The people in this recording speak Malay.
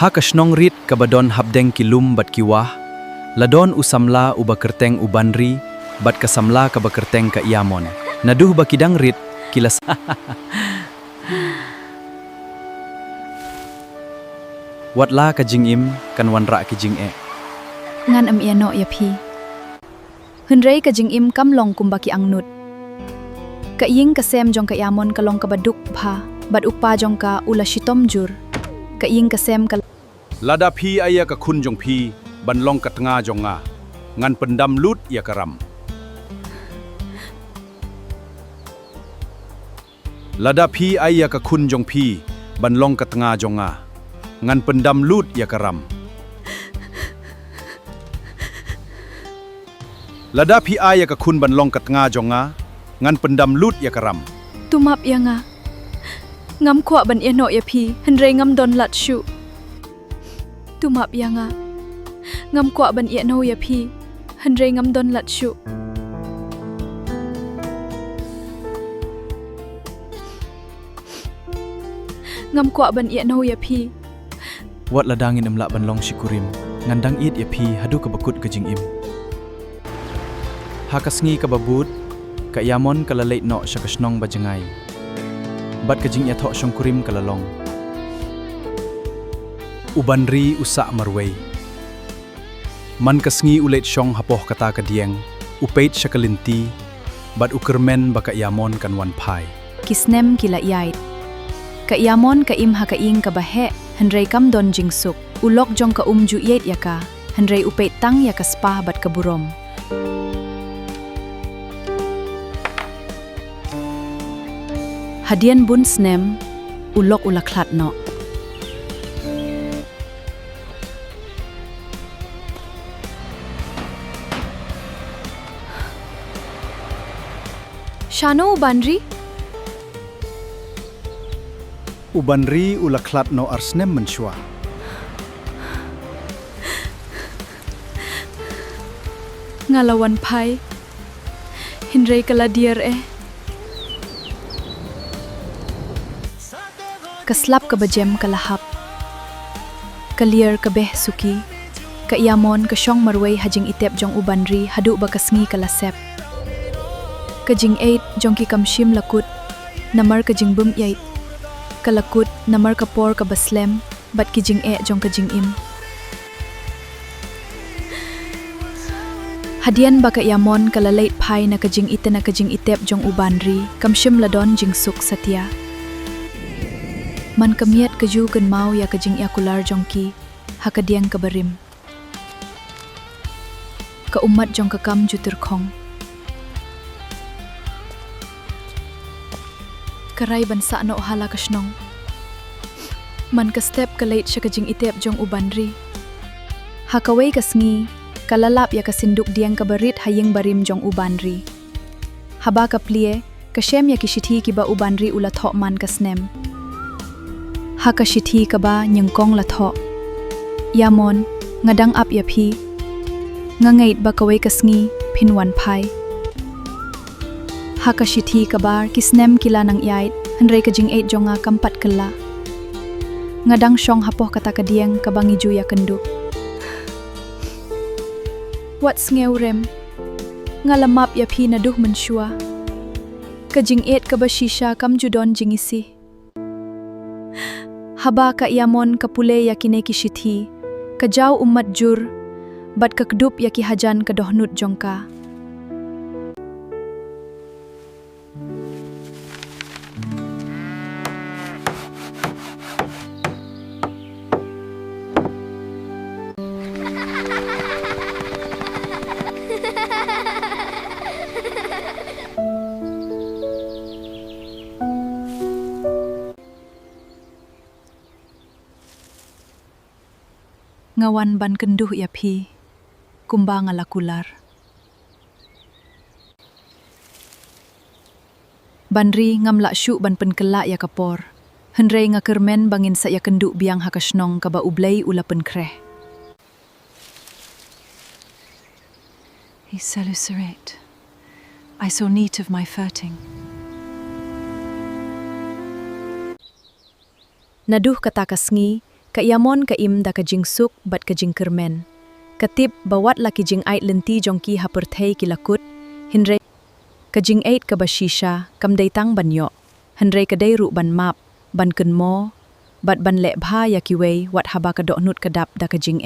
Ha kasnong rit kabadon habdeng kilum bat kiwah, ladon usamla uba kerteng ubanri, bat kasamla kaba kerteng ka iamon. Naduh bakidang rit kilas. Watla ka jingim kan wanra ki jing e. Ngan am iano ya phi. Hunrei ka jingim kam long kumbaki angnut. Ka ying ka sem jong ka iamon ka long ka baduk pha, bat ukpa jong ka ula shitom jur. Ka ying ka sem ka Lada phi aya ka khun jong phi ban long ka tnga jong nga ngan pendam lut ya karam. Lada phi aya ka khun jong phi ban long ka tnga jong nga ngan pendam lut ya karam. Lada phi aya ka khun ban long ka tnga jong nga ngan pendam lut ya karam. tumap ya nga. Ngam kwa ban iano ya phi, hunrei ngam don lat shu. Tumap ya nga. Ngam kwa ban iano ya phi, hunrei ngam don lat shu. Ngam kwa ban iano ya phi. Wat ladangin imla ban long shikurim, ngandang it ya phi hadu ka bakut ka jingim. Ha kasngi ka babut, ka iamon kala late no sya kasnong ba Ngai. Bat ka jing ya tho shongkurim kala long. Ubanri usa marweiñ. Man kasngi ulet syong hapoh kata ka dieng, upeit sya kalinti, bat ukermen baka iamon kan wan pai. Kisnem kila iyait. Ka iamon ka im ha ka ing ka bahe, hunrei kam don jingsuk. Ulok jong ka umju iyait ya ka, hunrei upeit tang ya ka spa bat ka burom. Hadian bun snem, ulok ulaklat no. Shano ubanri? Ubanri ulaklat no arsnem mensyua. Ngalawan pai. Hinrei kala dier Kaslap ka bajem kalahap. Kalier ka beh suki. Ka iamon ka syong marweiñ hajing itep jong ubanri hadu ba kasngi kalasep. Ka jing 8 jong ki kamshim lakut. Namar ka jing bum 8. Kalakut namar ka por ka baslem bat ki jing jong ka jing im. Hadian ba ka iamon kala late pai na ka jing ite na ka jing itep jong ubanri kamshim ladon jing suk satya. Man kamiat kaju kan mau ya kajing yakular jongki, hakadiang kabarim. Ka umat jong kakam jutur kong. Karay bansa no hala kasnong. Man ka step ka late siya kajing itep jong ubanri. Hakaway kasngi, kalalap ya kasinduk diang kabarit haying barim jong ubanri. Haba ka plie, kasyem ya kishiti kiba ubanri ulatho man kasnem. Hakashiti ka ba nyengkong latho. Yamon, ngadang ap ya phi. Ngangait ba kaway kasngi, pinwan pai. Hakashiti ka ba kisnem kila ng iyait, hunrei ka jing 8 jonga kampat kala. Ngadang syong hapoh kata kadieng kabangi juya kenduk. Wat sngew rem, ngalamap ya phi naduh mensyua. Ka jing 8 ka ba shisha kam judon jingisi. Haba ka iamon kapule ya kineki shithi, kajaw umat jur, bat kakdup ya kihajan kadohnut jongka. Ngawan ban kenduh ya phi, kumba ngalakular. Banri ngamla syuk ban penkela ya kapor, hunrei ngakermen bangin sa ya kenduk biang hakasnong kaba ublay ula penkreh. He salucerate. I saw neat of my furting. Naduh kata kasngi, Kayamon kaim da kajing suk bat kajing kermen. Katip bawat la kijing ait lenti jongki haperthei kilakut, hinre kajing ait kabashisha kam daitang banyo, hinre kadai ru ban map, ban kenmo, bat ban lek bha yakiwei wat haba kadok nut kadap da kajing